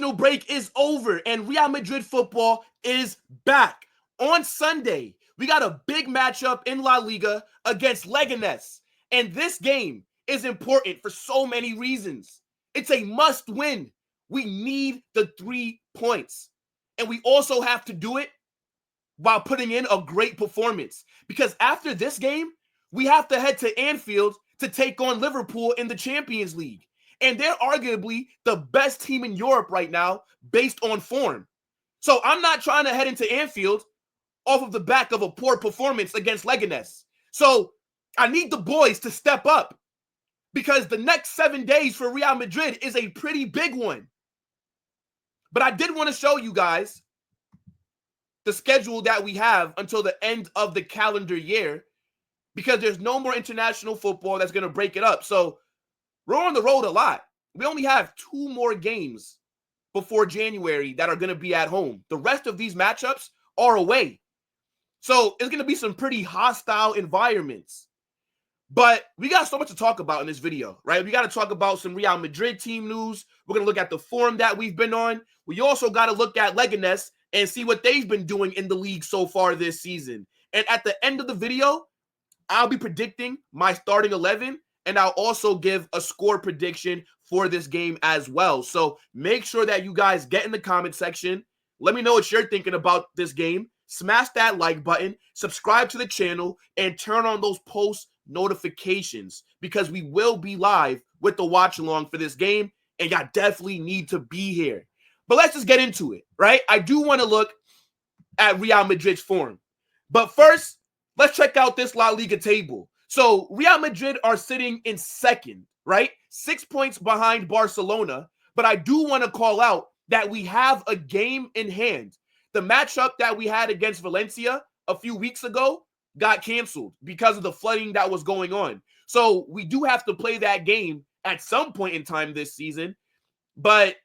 international break is over and Real Madrid football is back. On Sunday, we got a big matchup in La Liga against Leganes. And this game is important for so many reasons. It's a must win. We need the 3 points. And we also have to do it while putting in a great performance. Because after this game, we have to head to Anfield to take on Liverpool in the Champions League. And they're arguably the best team in Europe right now based on form. So I'm not trying to head into Anfield off of the back of a poor performance against Leganés. So I need the boys to step up because the next 7 days for Real Madrid is a pretty big one. But I did want to show you guys the schedule that we have until the end of the calendar year because there's no more international football that's going to break it up. So we're on the road a lot. We only have 2 more games before January that are going to be at home. The rest of these matchups are away. So it's going to be some pretty hostile environments. But we got so much to talk about in this video, right? We got to talk about some Real Madrid team news. We're going to look at the form that we've been on. We also got to look at Leganés and see what they've been doing in the league so far this season. And at the end of the video, I'll be predicting my starting 11, and I'll also give a score prediction for this game as well. So make sure that you guys get in the comment section. Let me know what you're thinking about this game. Smash that like button, subscribe to the channel, and turn on those post notifications because we will be live with the watch along for this game, and y'all definitely need to be here. But let's just get into it, right? I do want to look at Real Madrid's form. But first, let's check out this La Liga table. So Real Madrid are sitting in second, right? 6 points behind Barcelona. But I do want to call out that we have a game in hand. The matchup that we had against Valencia a few weeks ago got canceled because of the flooding that was going on. So we do have to play that game at some point in time this season. But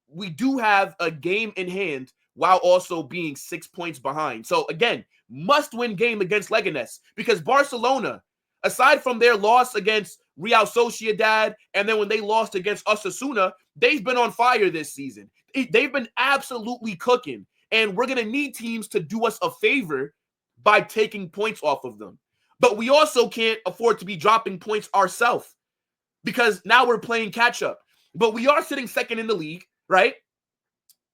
we do have a game in hand while also being 6 points behind. So again, must-win game against Leganés because Barcelona, aside from their loss against Real Sociedad and then when they lost against Osasuna, they've been on fire this season. They've been absolutely cooking. And we're going to need teams to do us a favor by taking points off of them. But we also can't afford to be dropping points ourselves because now we're playing catch-up. But we are sitting second in the league, right?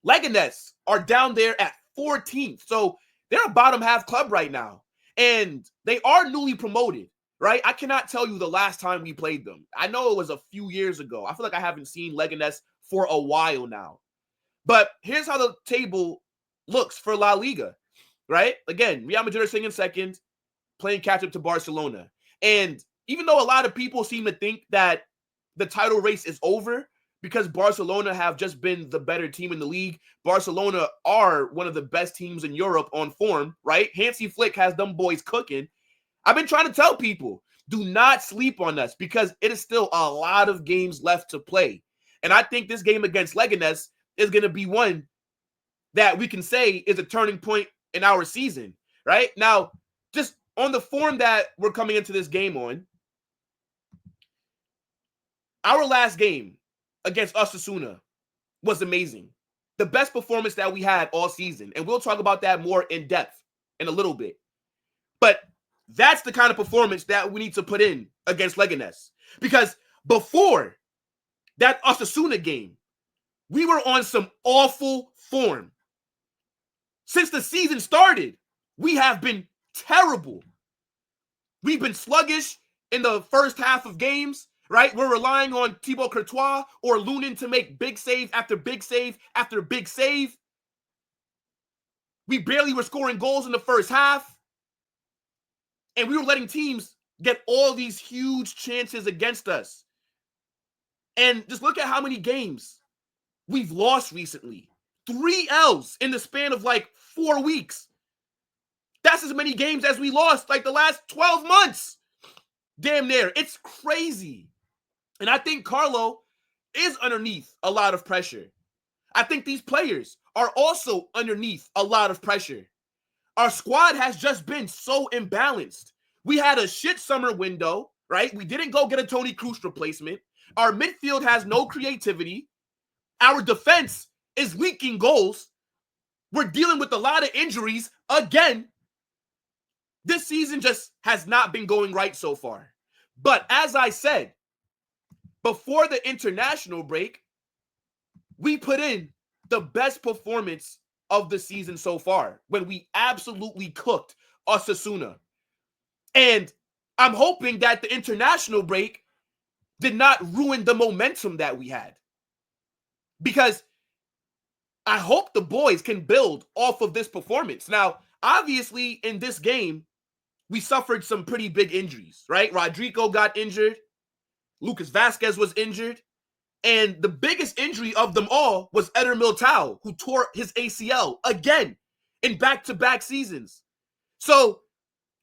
Leganés are down there at 14th. So they're a bottom half club right now. And they are newly promoted, right? I cannot tell you the last time we played them. I know it was a few years ago. I feel like I haven't seen Leganés for a while now. But here's how the table looks for La Liga, right? Again, Real Madrid are sitting in second, playing catch-up to Barcelona. And even though a lot of people seem to think that the title race is over because Barcelona have just been the better team in the league, Barcelona are one of the best teams in Europe on form, right? Hansi Flick has them boys cooking. I've been trying to tell people, do not sleep on us because it is still a lot of games left to play. And I think this game against Leganés is going to be one that we can say is a turning point in our season, right? Now, just on the form that we're coming into this game on, our last game against Osasuna was amazing. The best performance that we had all season. And we'll talk about that more in depth in a little bit. But that's the kind of performance that we need to put in against Leganés. Because before that Osasuna game, we were on some awful form. Since the season started, we have been terrible. We've been sluggish in the first half of games, right? We're relying on Thibaut Courtois or Lunin to make big save after big save after big save. We barely were scoring goals in the first half. And we were letting teams get all these huge chances against us. And just look at how many games we've lost recently. 3 L's in the span of like 4 weeks. That's as many games as we lost like the last 12 months. Damn near. It's crazy. And I think Carlo is underneath a lot of pressure. I think these players are also underneath a lot of pressure. Our squad has just been so imbalanced. We had a shit summer window, right? We didn't go get a Toni Kroos replacement. Our midfield has no creativity. Our defense is leaking goals. We're dealing with a lot of injuries again. This season just has not been going right so far. But as I said, before the international break, we put in the best performance of the season so far when we absolutely cooked Osasuna. And I'm hoping that the international break did not ruin the momentum that we had. Because I hope the boys can build off of this performance. Now, obviously, in this game, we suffered some pretty big injuries, right? Rodrygo got injured. Lucas Vazquez was injured. And the biggest injury of them all was Eder Militao, who tore his ACL again in back-to-back seasons. So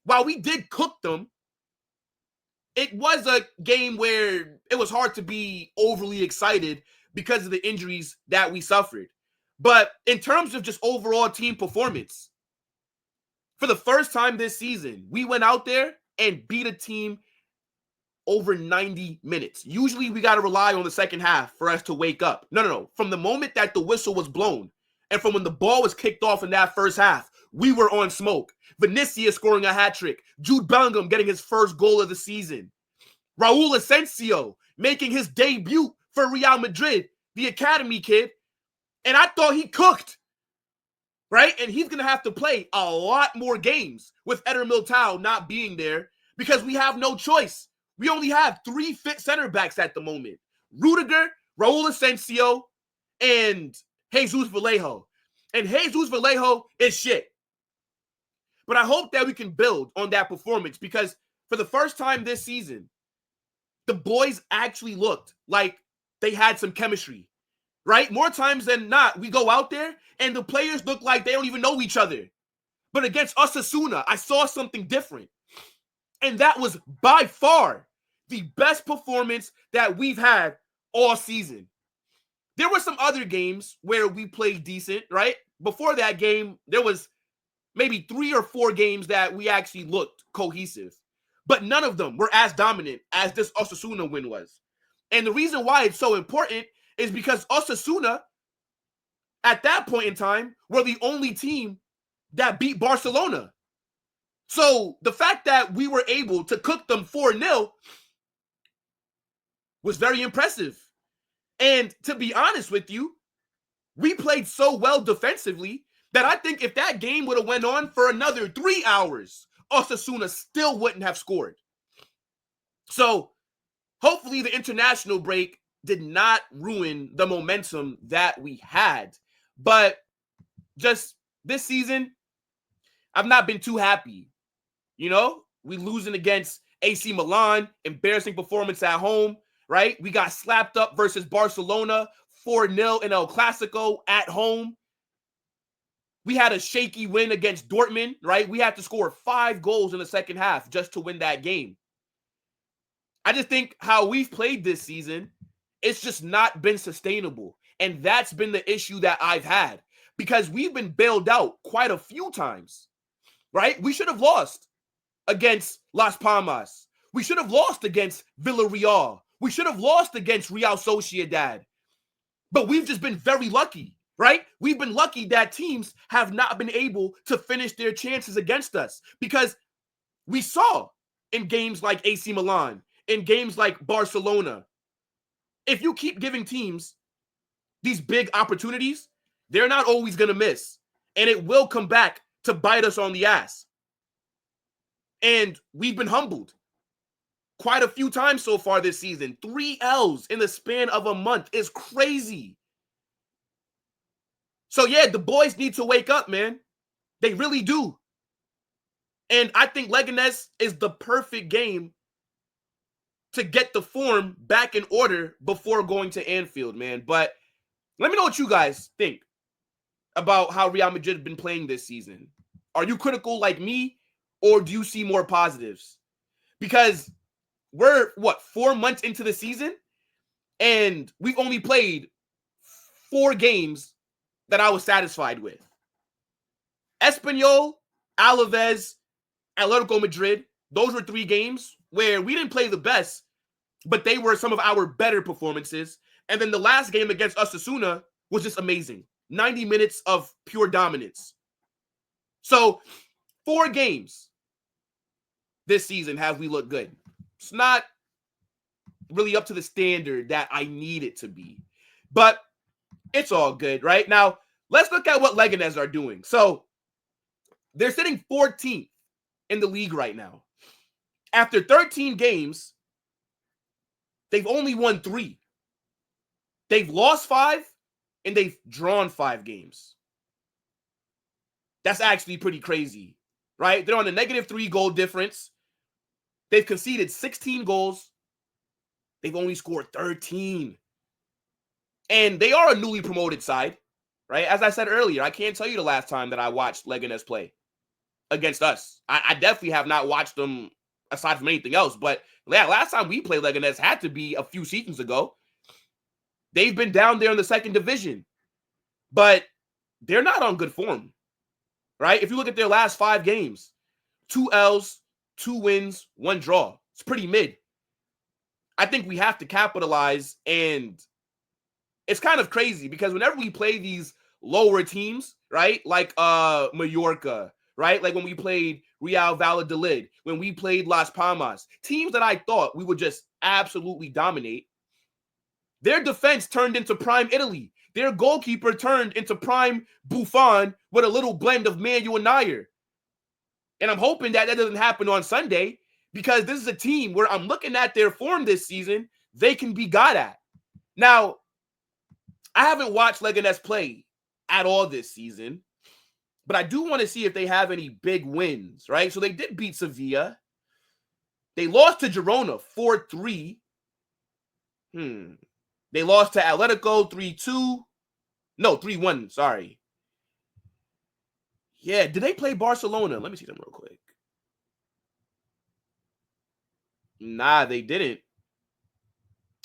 while we did cook them, it was a game where it was hard to be overly excited because of the injuries that we suffered. But in terms of just overall team performance, for the first time this season, we went out there and beat a team over 90 minutes. Usually we got to rely on the second half for us to wake up. No. From the moment that the whistle was blown and from when the ball was kicked off in that first half, we were on smoke. Vinicius scoring a hat trick. Jude Bellingham getting his first goal of the season. Raul Asensio making his debut for Real Madrid, the academy kid. And I thought he cooked, right? And he's going to have to play a lot more games with Eder Militao not being there because we have no choice. We only have 3 fit center backs at the moment. Rudiger, Raul Asensio, and Jesus Vallejo. And Jesus Vallejo is shit. But I hope that we can build on that performance because for the first time this season, the boys actually looked like they had some chemistry, right? More times than not, we go out there and the players look like they don't even know each other. But against Osasuna, I saw something different. And that was by far the best performance that we've had all season. There were some other games where we played decent, right? Before that game, there was maybe 3 or 4 games that we actually looked cohesive. But none of them were as dominant as this Osasuna win was. And the reason why it's so important is because Osasuna, at that point in time, were the only team that beat Barcelona. So the fact that we were able to cook them 4-0 was very impressive. And to be honest with you, we played so well defensively that I think if that game would have went on for another 3 hours, Osasuna still wouldn't have scored. So hopefully the international break did not ruin the momentum that we had. But just this season, I've not been too happy. You know, we losing against AC Milan, embarrassing performance at home, right? We got slapped up versus Barcelona, 4-0 in El Clasico at home. We had a shaky win against Dortmund, right? We had to score 5 goals in the second half just to win that game. I just think how we've played this season, it's just not been sustainable. And that's been the issue that I've had because we've been bailed out quite a few times, right? We should have lost against Las Palmas. We should have lost against Villarreal. We should have lost against Real Sociedad. But we've just been very lucky, right? We've been lucky that teams have not been able to finish their chances against us because we saw in games like AC Milan, in games like Barcelona, if you keep giving teams these big opportunities, they're not always going to miss. And it will come back to bite us on the ass. And we've been humbled quite a few times so far this season. 3 L's in the span of a month is crazy. So yeah, the boys need to wake up, man. They really do. And I think Leganés is the perfect game to get the form back in order before going to Anfield, man. But let me know what you guys think about how Real Madrid have been playing this season. Are you critical like me, or do you see more positives? Because we're, 4 months into the season, and we've only played 4 games that I was satisfied with. Espanyol, Alaves, Atletico Madrid, those were 3 games where we didn't play the best, but they were some of our better performances. And then the last game against Osasuna was just amazing. 90 minutes of pure dominance. So 4 games this season have we looked good. It's not really up to the standard that I need it to be, but it's all good, right? Now, let's look at what Leganés are doing. So they're sitting 14th in the league right now. After 13 games, they've only won 3. They've lost 5, and they've drawn 5 games. That's actually pretty crazy, right? They're on a -3 goal difference. They've conceded 16 goals. They've only scored 13. And they are a newly promoted side, right? As I said earlier, I can't tell you the last time that I watched Leganés play against us. I definitely have not watched them aside from anything else. But yeah, last time we played Leganés had to be a few seasons ago. They've been down there in the 2nd division, but they're not on good form, right? If you look at their last 5 games, 2 L's, 2 wins, 1 draw. It's pretty mid. I think we have to capitalize, and it's kind of crazy because whenever we play these lower teams, right, like Mallorca, right, like when we played Real Valladolid, when we played Las Palmas, teams that I thought we would just absolutely dominate, their defense turned into prime Italy. Their goalkeeper turned into prime Buffon with a little blend of Manu and Neuer. And I'm hoping that doesn't happen on Sunday, because this is a team where I'm looking at their form this season, they can be got at. Now, I haven't watched Leganés play at all this season, but I do want to see if they have any big wins, right? So they did beat Sevilla. They lost to Girona 4-3. They lost to Atletico 3-2. No, 3-1, sorry. Yeah, did they play Barcelona? Let me see them real quick. Nah, they didn't.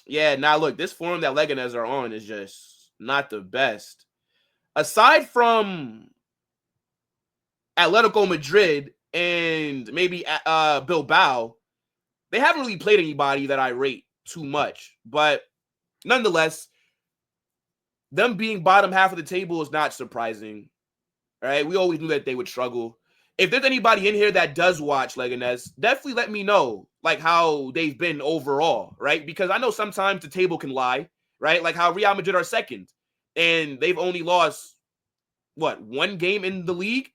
Yeah, now look, this form that Leganés are on is just not the best. Aside from Atletico Madrid and maybe Bilbao, they haven't really played anybody that I rate too much. But nonetheless, them being bottom half of the table is not surprising. Right? We always knew that they would struggle. If there's anybody in here that does watch Leganés, definitely let me know, like, how they've been overall, right? Because I know sometimes the table can lie, right? Like how Real Madrid are 2nd, and they've only lost, 1 game in the league?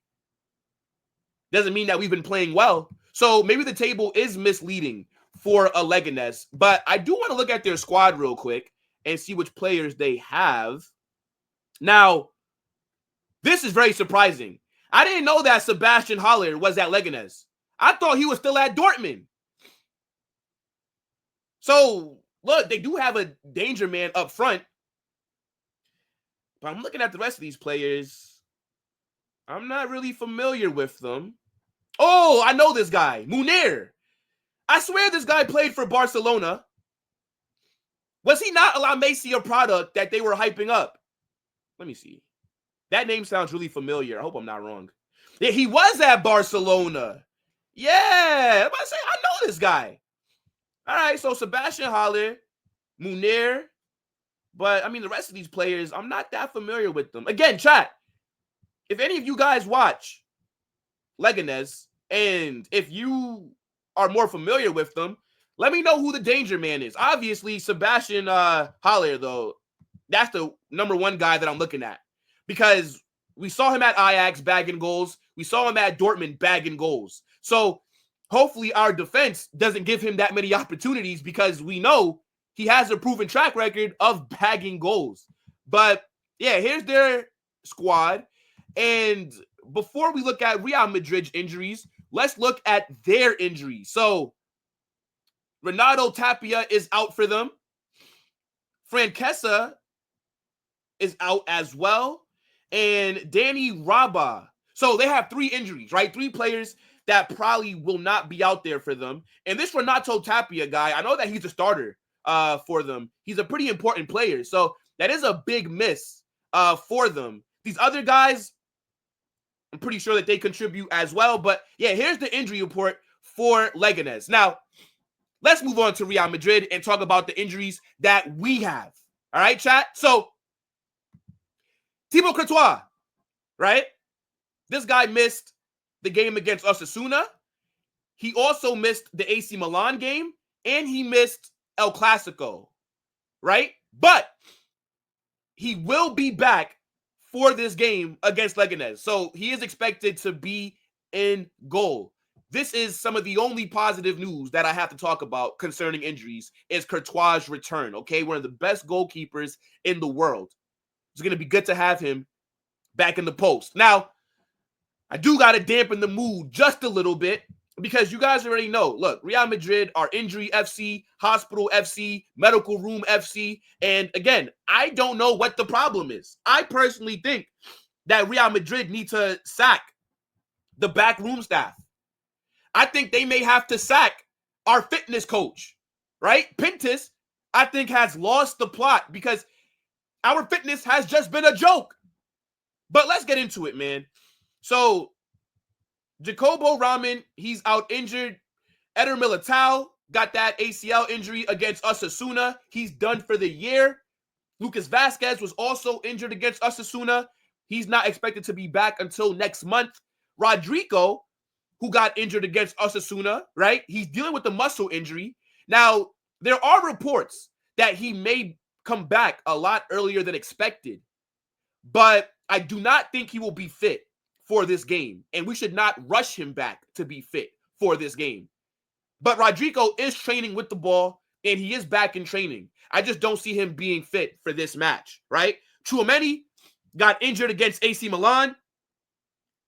Doesn't mean that we've been playing well. So maybe the table is misleading for a Leganés. But I do want to look at their squad real quick and see which players they have. Now, this is very surprising. I didn't know that Sebastian Haller was at Leganés. I thought he was still at Dortmund. So, look, they do have a danger man up front. But I'm looking at the rest of these players. I'm not really familiar with them. Oh, I know this guy, Munir. I swear this guy played for Barcelona. Was he not a La Masia product that they were hyping up? Let me see. That name sounds really familiar. I hope I'm not wrong. Yeah, he was at Barcelona. Yeah, I'm about to say, I know this guy. All right, so Sebastian Haller, Munir. But, I mean, the rest of these players, I'm not that familiar with them. Again, chat, if any of you guys watch Leganés, and if you are more familiar with them, let me know who the danger man is. Obviously, Sebastian Haller, though, that's the number 1 guy that I'm looking at. Because we saw him at Ajax bagging goals. We saw him at Dortmund bagging goals. So hopefully our defense doesn't give him that many opportunities, because we know he has a proven track record of bagging goals. But yeah, here's their squad. And before we look at Real Madrid's injuries, let's look at their injuries. So Renato Tapia is out for them. Franquesa is out as well. And Dani Rabah. So they have 3 injuries, right? 3 players that probably will not be out there for them. And this Renato Tapia guy, I know that he's a starter for them. He's a pretty important player. So that is a big miss for them. These other guys, I'm pretty sure that they contribute as well. But yeah, here's the injury report for Leganés. Now, let's move on to Real Madrid and talk about the injuries that we have. All right, chat? So Thibaut Courtois, right? This guy missed the game against Osasuna. He also missed the AC Milan game, and he missed El Clasico, right? But he will be back for this game against Leganés. So he is expected to be in goal. This is some of the only positive news that I have to talk about concerning injuries is Courtois' return, okay? One of the best goalkeepers in the world. It's going to be good to have him back in the post. Now, I do got to dampen the mood just a little bit because you guys already know, look, Real Madrid are injury FC, hospital FC, medical room FC. And again, I don't know what the problem is. I personally think that Real Madrid need to sack the back room staff. I think they may have to sack our fitness coach, right? Pintus, I think, has lost the plot because our fitness has just been a joke. But let's get into it, man. So, Jacobo Ramen, he's out injured. Eder Militao got that ACL injury against Osasuna. He's done for the year. Lucas Vazquez was also injured against Osasuna. He's not expected to be back until next month. Rodrygo, who got injured against Osasuna, right? He's dealing with a muscle injury. Now, there are reports that he may come back a lot earlier than expected, but I do not think he will be fit for this game, and we should not rush him back to be fit for this game. But Rodrygo is training with the ball, and he is back in training. I just don't see him being fit for this match, right? Tchouameni got injured against AC Milan.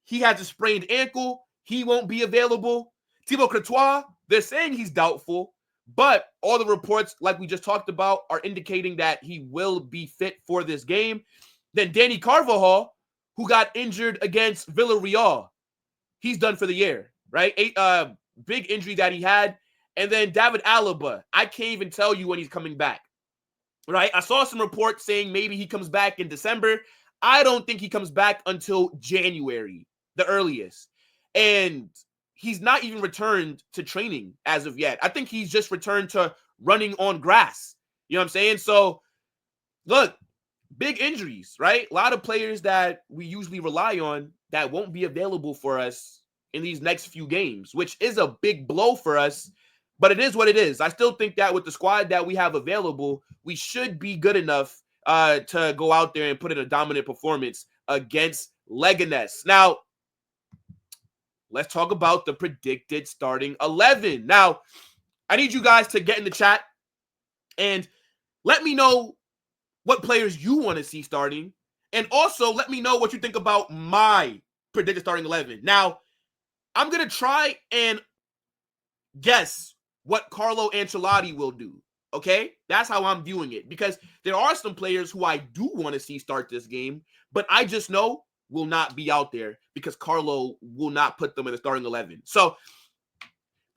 He has a sprained ankle. He won't be available. Thibaut Courtois, they're saying he's doubtful, but all the reports, like we just talked about, are indicating that he will be fit for this game. Then Dani Carvajal, who got injured against Villarreal, he's done for the year, right? Big injury that he had. And then David Alaba, I can't even tell you when he's coming back, right? I saw some reports saying maybe he comes back in December. I don't think he comes back until January, the earliest. And he's not even returned to training as of yet. I think he's just returned to running on grass. You know what I'm saying? So, look, big injuries, right? A lot of players that we usually rely on that won't be available for us in these next few games, which is a big blow for us, but it is what it is. I still think that with the squad that we have available, we should be good enough to go out there and put in a dominant performance against Leganés. Now, let's talk about the predicted starting 11. Now, I need you guys to get in the chat and let me know what players you want to see starting. And also let me know what you think about my predicted starting 11. Now, I'm going to try and guess what Carlo Ancelotti will do. Okay? That's how I'm viewing it. Because there are some players who I do want to see start this game, but I just know will not be out there because Carlo will not put them in the starting 11. So,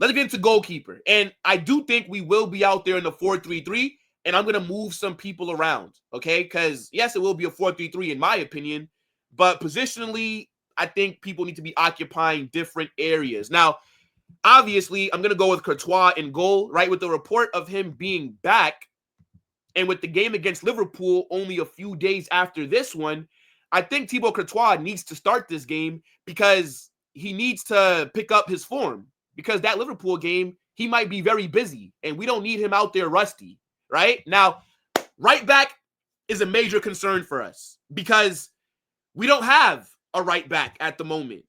let's get into goalkeeper. And I do think we will be out there in the 4-3-3. And I'm going to move some people around, okay? Because, yes, it will be a 4-3-3 in my opinion. But positionally, I think people need to be occupying different areas. Now, obviously, I'm going to go with Courtois in goal, right? With the report of him being back and with the game against Liverpool only a few days after this one, I think Thibaut Courtois needs to start this game because he needs to pick up his form. Because that Liverpool game, he might be very busy, and we don't need him out there rusty. Right? Now, right back is a major concern for us because we don't have a right back at the moment.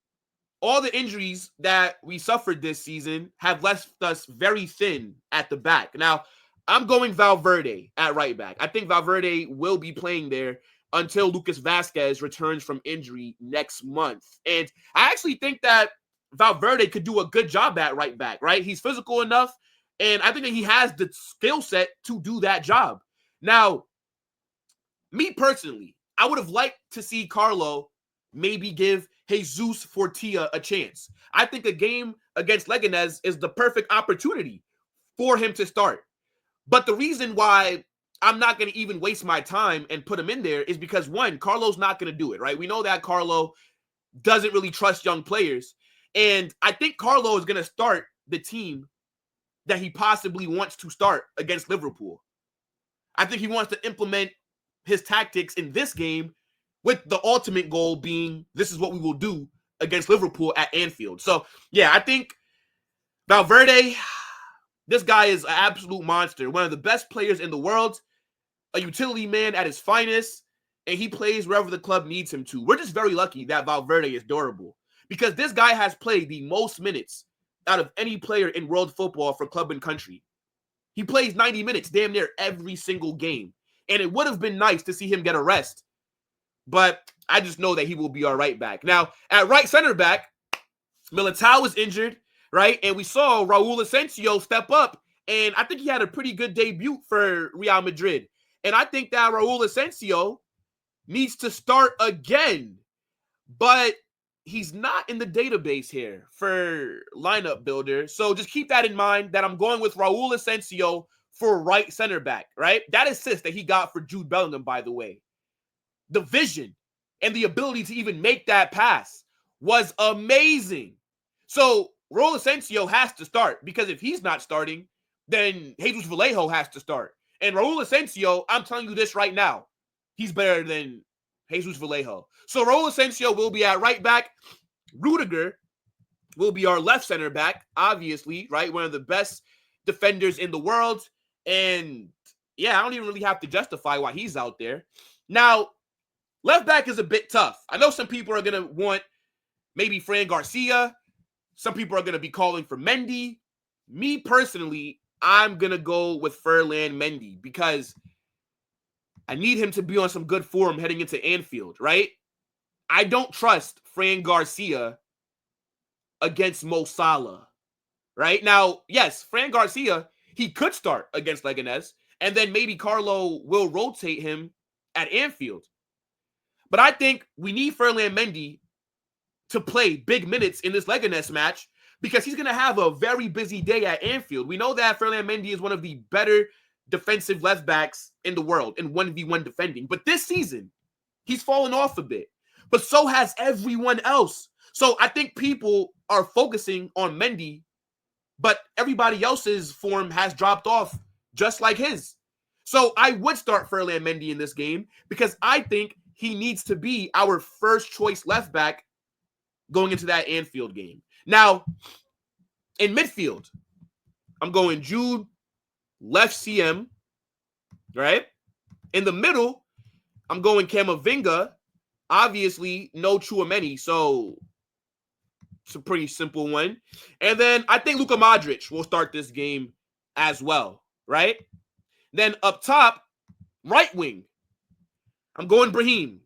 All the injuries that we suffered this season have left us very thin at the back. Now, I'm going Valverde at right back. I think Valverde will be playing there until Lucas Vazquez returns from injury next month. And I actually think that Valverde could do a good job at right back, right? He's physical enough. And I think that he has the skill set to do that job. Now, me personally, I would have liked to see Carlo maybe give Jesus Fortia a chance. I think a game against Leganés is the perfect opportunity for him to start. But the reason why I'm not going to even waste my time and put him in there is because, one, Carlo's not going to do it, right? We know that Carlo doesn't really trust young players. And I think Carlo is going to start the team that he possibly wants to start against Liverpool. I think he wants to implement his tactics in this game with the ultimate goal being this is what we will do against Liverpool at Anfield. So, yeah, I think Valverde, this guy is an absolute monster. One of the best players in the world, a utility man at his finest, and he plays wherever the club needs him to. We're just very lucky that Valverde is durable because this guy has played the most minutes out of any player in world football for club and country. He plays 90 minutes damn near every single game. And it would have been nice to see him get a rest, but I just know that he will be our right back. Now, at right center back, Militao was injured, right? And we saw Raul Asensio step up, and I think he had a pretty good debut for Real Madrid. And I think that Raul Asensio needs to start again, but he's not in the database here for lineup builder. So just keep that in mind that I'm going with Raul Asensio for right center back, right? That assist that he got for Jude Bellingham, by the way, the vision and the ability to even make that pass was amazing. So Raul Asensio has to start because if he's not starting, then Jesus Vallejo has to start. And Raul Asensio, I'm telling you this right now, he's better than Jesus Vallejo. So Raul Asensio will be at right back. Rudiger will be our left center back, obviously, right? One of the best defenders in the world. And yeah, I don't even really have to justify why he's out there. Now, left back is a bit tough. I know some people are going to want maybe Fran Garcia. Some people are going to be calling for Mendy. Me personally, I'm going to go with Ferland Mendy because I need him to be on some good form heading into Anfield, right? I don't trust Fran Garcia against Mo Salah, right? Now, yes, Fran Garcia, he could start against Leganés, and then maybe Carlo will rotate him at Anfield. But I think we need Ferland Mendy to play big minutes in this Leganés match because he's going to have a very busy day at Anfield. We know that Ferland Mendy is one of the better defensive left backs in the world in 1v1 defending. But this season, he's fallen off a bit. But so has everyone else. So I think people are focusing on Mendy, but everybody else's form has dropped off just like his. So I would start Ferland Mendy in this game because I think he needs to be our first choice left back going into that Anfield game. Now, in midfield, I'm going Jude, left CM, right? In the middle, I'm going Camavinga. Obviously, no Tchouaméni, so it's a pretty simple one. And then I think Luka Modric will start this game as well, right? Then up top, right wing, I'm going Brahim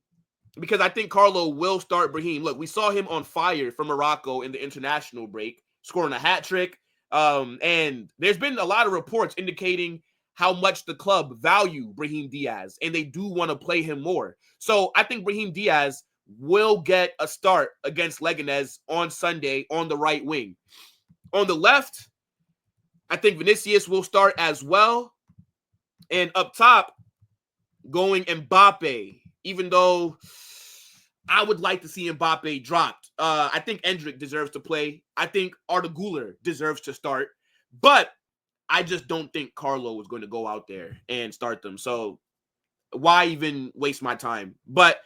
because I think Carlo will start Brahim. Look, we saw him on fire for Morocco in the international break, scoring a hat trick. And there's been a lot of reports indicating how much the club value Brahim Diaz, and they do want to play him more. So I think Brahim Diaz will get a start against Leganés on Sunday on the right wing. On the left, I think Vinicius will start as well. And up top, going Mbappe, even though I would like to see Mbappe dropped. I think Enric deserves to play. I think Arda Güler deserves to start. But I just don't think Carlo is going to go out there and start them. So why even waste my time? But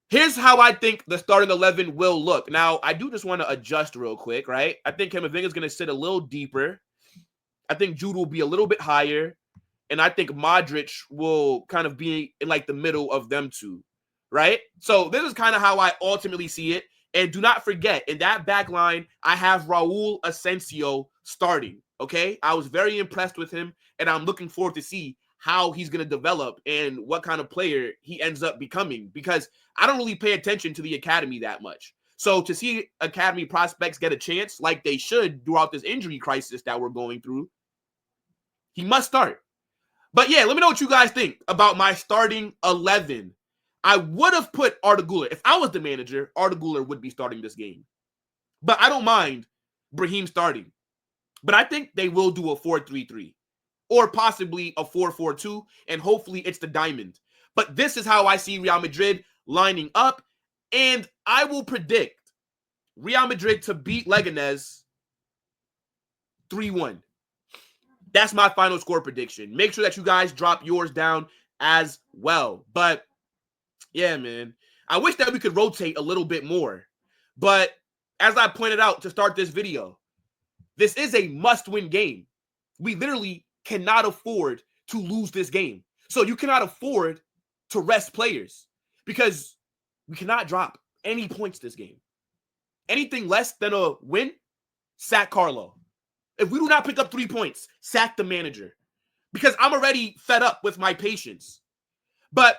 here's how I think the starting 11 will look. Now, I do just want to adjust real quick, right? I think Camavinga is going to sit a little deeper. I think Jude will be a little bit higher. And I think Modric will kind of be in like the middle of them two, right? So this is kind of how I ultimately see it. And do not forget, in that back line, I have Raul Asensio starting, okay? I was very impressed with him, and I'm looking forward to see how he's going to develop and what kind of player he ends up becoming because I don't really pay attention to the academy that much. So to see academy prospects get a chance like they should throughout this injury crisis that we're going through, he must start. But yeah, let me know what you guys think about my starting 11. I would have put Arda Güler. If I was the manager, Arda Güler would be starting this game. But I don't mind Brahim starting. But I think they will do a 4-3-3 or possibly a 4-4-2, and hopefully it's the diamond. But this is how I see Real Madrid lining up, and I will predict Real Madrid to beat Leganés 3-1. That's my final score prediction. Make sure that you guys drop yours down as well. But yeah, man, I wish that we could rotate a little bit more. But as I pointed out to start this video, this is a must-win game. We literally cannot afford to lose this game. So you cannot afford to rest players because we cannot drop any points this game. Anything less than a win, sack Carlo. If we do not pick up 3 points, sack the manager. Because I'm already fed up with my patience. But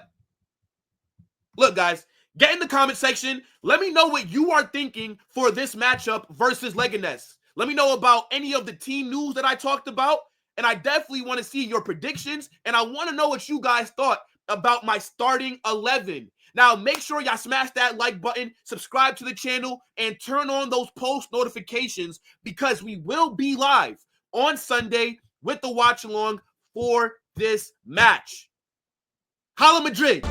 look, guys, get in the comment section. Let me know what you are thinking for this matchup versus Leganés. Let me know about any of the team news that I talked about. And I definitely want to see your predictions. And I want to know what you guys thought about my starting 11. Now, make sure y'all smash that like button, subscribe to the channel, and turn on those post notifications because we will be live on Sunday with the watch along for this match. Holla Madrid!